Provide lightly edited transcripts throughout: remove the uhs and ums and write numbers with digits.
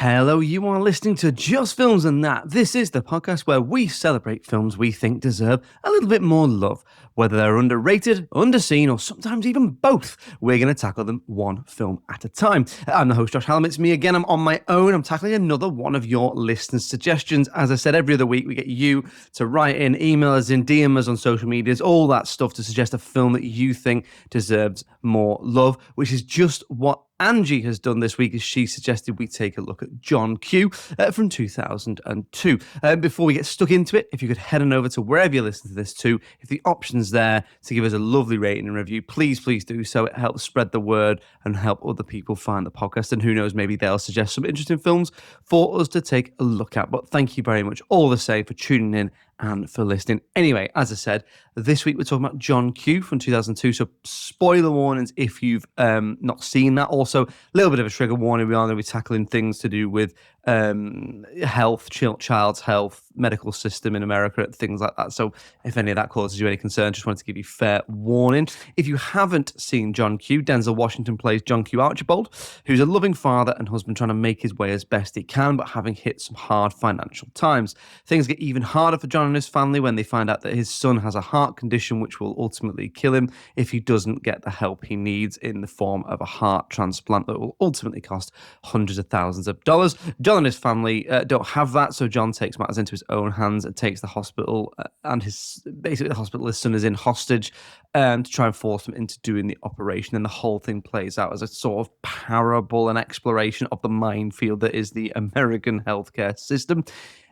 Hello, you are listening to Just Films and That. This is the podcast where we celebrate films we think deserve a little bit more love. Whether they're underrated, underseen, or sometimes even both, we're going to tackle them one film at a time. I'm the host, Josh Hallam. It's me again. I'm on my own. I'm tackling another one of your listeners' suggestions. As I said, every other week we get you to write in, email us in, DM us on social medias, all that stuff to suggest a film that you think deserves more love, which is just what Angie has done this week, as she suggested we take a look at John Q from 2002. Before we get stuck into it, if you could head on over to wherever you listen to this to, if the option's there to give us a lovely rating and review, please do so. It helps spread the word and help other people find the podcast. And who knows, maybe they'll suggest some interesting films for us to take a look at. But thank you very much all the same for tuning in and for listening. Anyway, as I said, this week we're talking about John Q from 2002. So spoiler warnings if you've not seen that. Also, a little bit of a trigger warning. We are going to be tackling things to do with health, child's health, medical system in America, things like that. So if any of that causes you any concern, just wanted to give you fair warning. If you haven't seen John Q, Denzel Washington plays John Q Archibald, who's a loving father and husband trying to make his way as best he can, but having hit some hard financial times. Things get even harder for John and his family when they find out that his son has a heart condition which will ultimately kill him if he doesn't get the help he needs in the form of a heart transplant that will ultimately cost hundreds of thousands of dollars. John and his family don't have that, so John takes matters into his own hands and takes the hospital and the hospital his son is in hostage to try and force him into doing the operation. And the whole thing plays out as a sort of parable and exploration of the minefield that is the American healthcare system.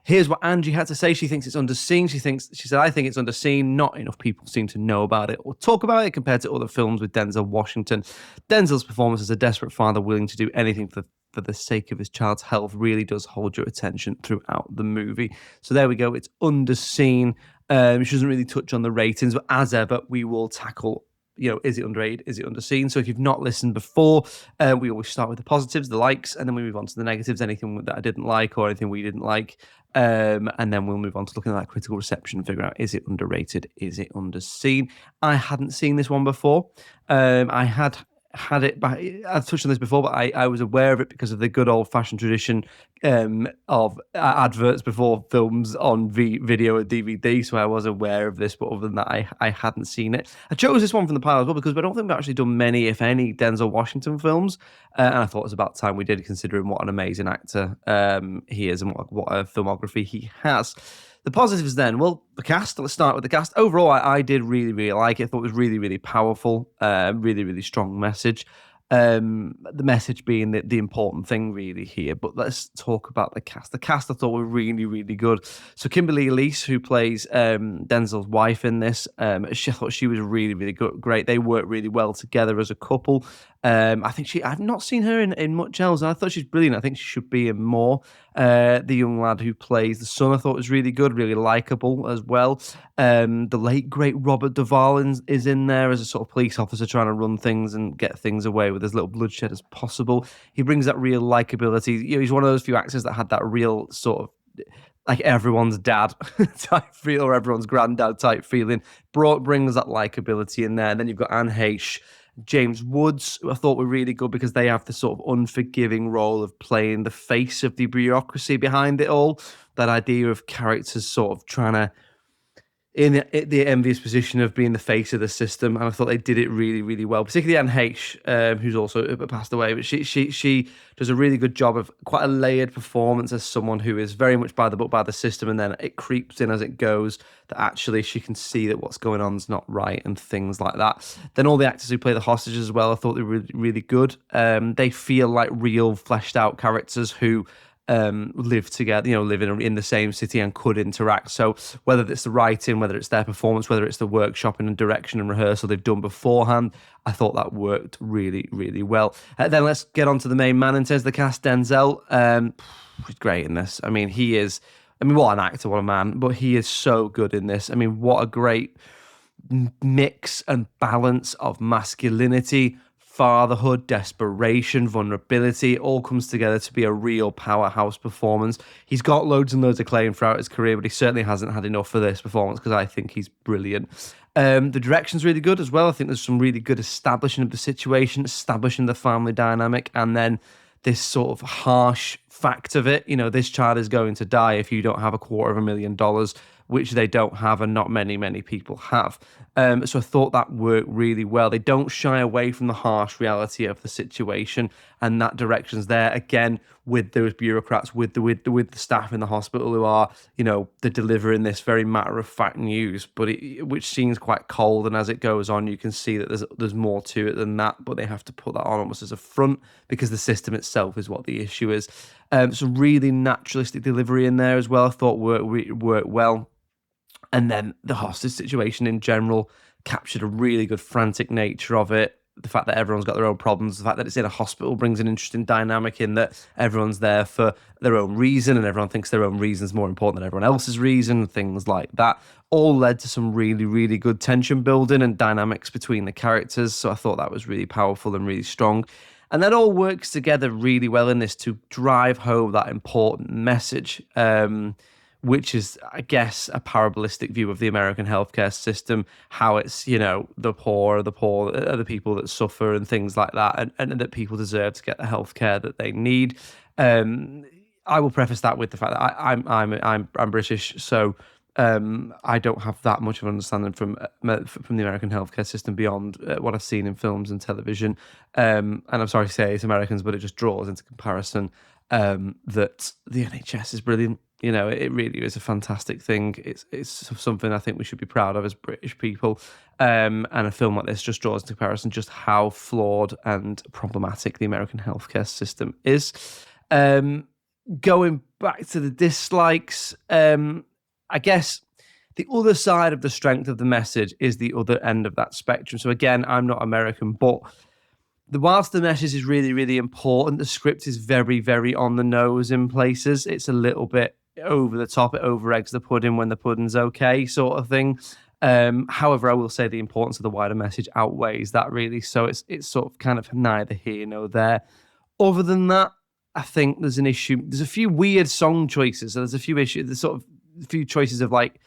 Here's what Angie had to say. She thinks it's underseen. She said, I think it's underseen. Not enough people seem to know about it or talk about it compared to other films with Denzel Washington. Denzel's performance as a desperate father willing to do anything for the sake of his child's health really does hold your attention throughout the movie. So there we go. It's underseen. She doesn't really touch on the ratings, but as ever, we will tackle, is it underrated? Is it underseen? So if you've not listened before, we always start with the positives, the likes, and then we move on to the negatives, anything that I didn't like or anything we didn't like. And then we'll move on to looking at that critical reception and figure out, is it underrated? Is it underseen? I hadn't seen this one before. I had it, I've touched on this before, but I was aware of it because of the good old-fashioned tradition of adverts before films on video and DVD, so I was aware of this, but other than that, I hadn't seen it. I chose this one from the pile as well because I don't think we've actually done many, if any, Denzel Washington films, and I thought it was about time we did, considering what an amazing actor he is and what a filmography he has. The positives then, well, the cast. Let's start with the cast. Overall, I did really, really like it. I thought it was really, really powerful, really, really strong message. The message being the important thing really here. But let's talk about the cast. The cast I thought were really, really good. So Kimberly Elise, who plays Denzel's wife in this, I thought she was really, really good, great. They work really well together as a couple. I think I've not seen her in much else, and I thought she's brilliant. I think she should be in more. The young lad who plays the son, I thought was really good, really likable as well. The late, great Robert Duvall is in there as a sort of police officer trying to run things and get things away with as little bloodshed as possible. He brings that real likability. He's one of those few actors that had that real sort of like everyone's dad type feel or everyone's granddad type feeling. Brings that likability in there. And then you've got Anne Heche, James Woods, who I thought were really good because they have the sort of unforgiving role of playing the face of the bureaucracy behind it all. That idea of characters sort of trying to, in the envious position of being the face of the system, and I thought they did it really, really well. Particularly Anne Heche, who's also passed away, but she does a really good job of quite a layered performance as someone who is very much by the book, by the system, and then it creeps in as it goes. That actually she can see that what's going on is not right and things like that. Then all the actors who play the hostages as well, I thought they were really, really good. They feel like real fleshed out characters who live together, live in the same city and could interact. So whether it's the writing, whether it's their performance, whether it's the workshopping and direction and rehearsal they've done beforehand, I thought that worked really, really well. Then let's get on to the main man in terms of the cast, Denzel. He's great in this. I mean, what an actor, what a man, but he is so good in this. I mean, what a great mix and balance of masculinity, fatherhood, desperation, vulnerability, it all comes together to be a real powerhouse performance. He's got loads and loads of acclaim throughout his career, but he certainly hasn't had enough for this performance because I think he's brilliant. The direction's really good as well. I think there's some really good establishing of the situation, establishing the family dynamic, and then this sort of harsh fact of it. This child is going to die if you don't have $250,000, which they don't have, and not many people have. So I thought that worked really well. They don't shy away from the harsh reality of the situation, and that direction's there again with those bureaucrats, with the staff in the hospital who are, they're delivering this very matter-of-fact news, but which seems quite cold. And as it goes on, you can see that there's more to it than that, but they have to put that on almost as a front because the system itself is what the issue is. Some really naturalistic delivery in there as well. I thought worked well. And then the hostage situation in general captured a really good frantic nature of it. The fact that everyone's got their own problems, the fact that it's in a hospital brings an interesting dynamic in that everyone's there for their own reason and everyone thinks their own reason is more important than everyone else's reason, things like that. All led to some really, really good tension building and dynamics between the characters. So I thought that was really powerful and really strong. And that all works together really well in this to drive home that important message. Which is, I guess, a parabolic view of the American healthcare system, how it's, the poor are the people that suffer and things like that, and that people deserve to get the healthcare that they need. I will preface that with the fact that I'm British, so I don't have that much of an understanding from the American healthcare system beyond what I've seen in films and television. And I'm sorry to say it's Americans, but it just draws into comparison that the NHS is brilliant. It really is a fantastic thing. It's something I think we should be proud of as British people. And a film like this just draws into comparison just how flawed and problematic the American healthcare system is. Going back to the dislikes, I guess the other side of the strength of the message is the other end of that spectrum. So again, I'm not American, but whilst the message is really, really important, the script is very, very on the nose in places. It's a little bit over the top. It over-eggs the pudding when the pudding's okay, sort of thing. However, I will say the importance of the wider message outweighs that, really. So it's sort of kind of neither here nor there. Other than that, I think there's an issue. There's a few weird song choices. So there's a few issues. There's sort of a few choices of like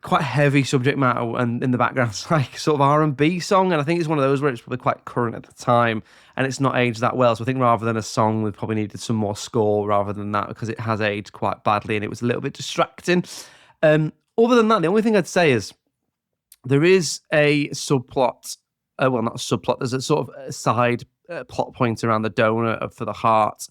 quite heavy subject matter, and in the background it's like sort of R&B song, and I think it's one of those where it's probably quite current at the time and it's not aged that well. So I think rather than a song, we probably needed some more score rather than that, because it has aged quite badly and it was a little bit distracting. Other than that, the only thing I'd say is there is a subplot, well, not a subplot, there's a sort of a side plot point around the donor for the heart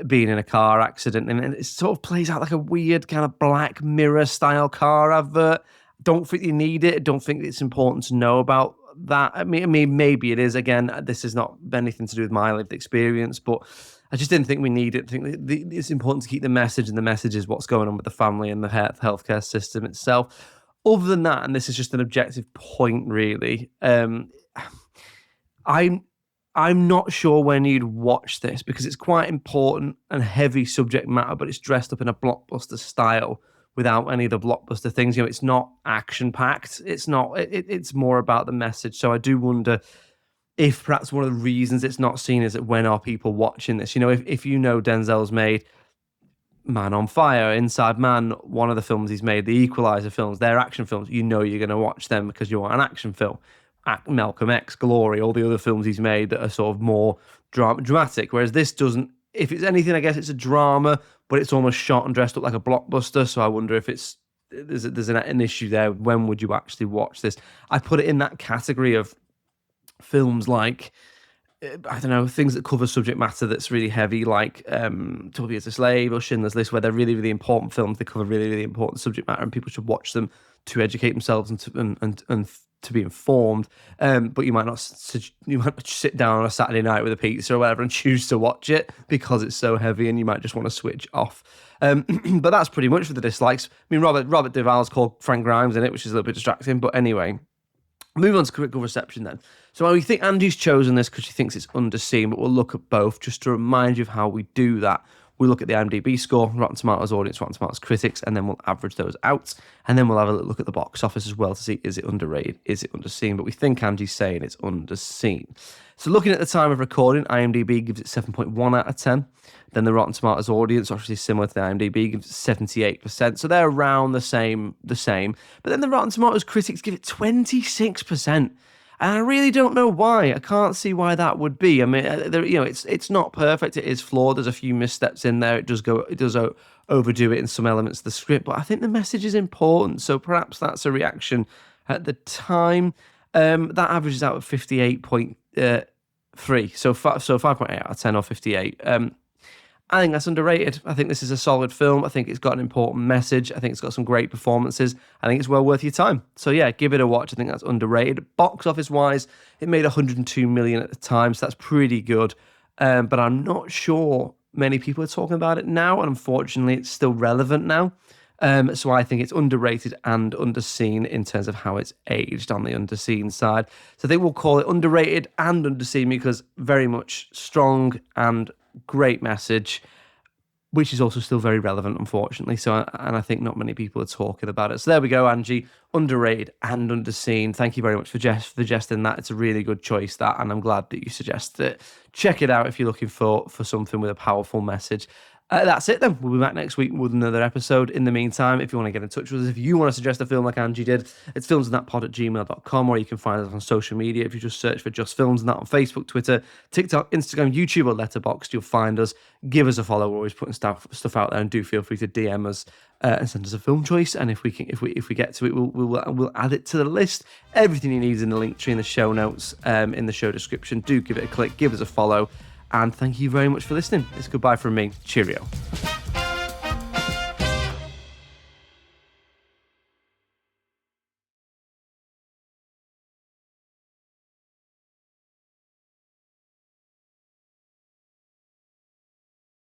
being in a car accident, and it sort of plays out like a weird kind of Black Mirror style car advert. Don't think you need it. Don't think it's important to know about that. I mean, maybe it is. Again, this is not anything to do with my lived experience, but I just didn't think we need it. I think it's important to keep the message, and the message is what's going on with the family and the healthcare system itself. Other than that, and this is just an objective point, really, I'm not sure when you'd watch this, because it's quite important and heavy subject matter, but it's dressed up in a blockbuster style without any of the blockbuster things. It's not action packed. It's not. It's more about the message. So I do wonder if perhaps one of the reasons it's not seen is that when are people watching this? If Denzel's made Man on Fire, Inside Man, one of the films he's made, the Equalizer films, they're action films. You're going to watch them because you want an action film. Malcolm X, Glory, all the other films he's made that are sort of more dramatic, whereas this doesn't. If it's anything, I guess it's a drama, but it's almost shot and dressed up like a blockbuster. So I wonder if there's an issue there. When would you actually watch this? I put it in that category of films like, I don't know, things that cover subject matter that's really heavy, like 12 Years a Slave or Schindler's List, where they're really, really important films. They cover really, really important subject matter, and people should watch them to educate themselves and to be informed. But you might not sit down on a Saturday night with a pizza or whatever and choose to watch it because it's so heavy, and you might just want to switch off. But that's pretty much for the dislikes. I mean, Robert Duvall's called Frank Grimes in it, which is a little bit distracting. But anyway, moving on to critical reception then. So we think Andy's chosen this because she thinks it's underseen, but we'll look at both just to remind you of how we do that. We look at the IMDb score, Rotten Tomatoes audience, Rotten Tomatoes critics, and then we'll average those out. And then we'll have a look at the box office as well to see, is it underrated, is it underseen? But we think Angie's saying it's underseen. So looking at the time of recording, IMDb gives it 7.1 out of 10. Then the Rotten Tomatoes audience, obviously similar to the IMDb, gives it 78%. So they're around the same. But then the Rotten Tomatoes critics give it 26%. And I really don't know why. I can't see why that would be. I mean, it's not perfect. It is flawed. There's a few missteps in there. It does overdo it in some elements of the script. But I think the message is important. So perhaps that's a reaction at the time. That averages out at 58.3. So 5.8 out of 10 or 58. I think that's underrated. I think this is a solid film. I think it's got an important message. I think it's got some great performances. I think it's well worth your time. So yeah, give it a watch. I think that's underrated. Box office wise, it made 102 million at the time, so that's pretty good. But I'm not sure many people are talking about it now, and unfortunately, it's still relevant now. So I think it's underrated and underseen in terms of how it's aged on the underseen side. So I think we'll call it underrated and underseen because very much strong and great message, which is also still very relevant, unfortunately. And I think not many people are talking about it. So there we go, Angie. Underrated and underseen. Thank you very much for suggesting that. It's a really good choice, that, and I'm glad that you suggested it. Check it out if you're looking for something with a powerful message. That's it then. We'll be back next week with another episode. In the meantime, if you want to get in touch with us, if you want to suggest a film like Angie did, it's filmsandthatpod@gmail.com, or you can find us on social media. If you just search for Just Films and That on Facebook, Twitter, TikTok, Instagram, YouTube, or Letterboxd, you'll find us. Give us a follow. We're always putting stuff out there, and do feel free to DM us and send us a film choice. And if we get to it, we'll add it to the list. Everything you need is in the link tree in the show notes, in the show description. Do give it a click, give us a follow. And thank you very much for listening. It's goodbye from me. Cheerio.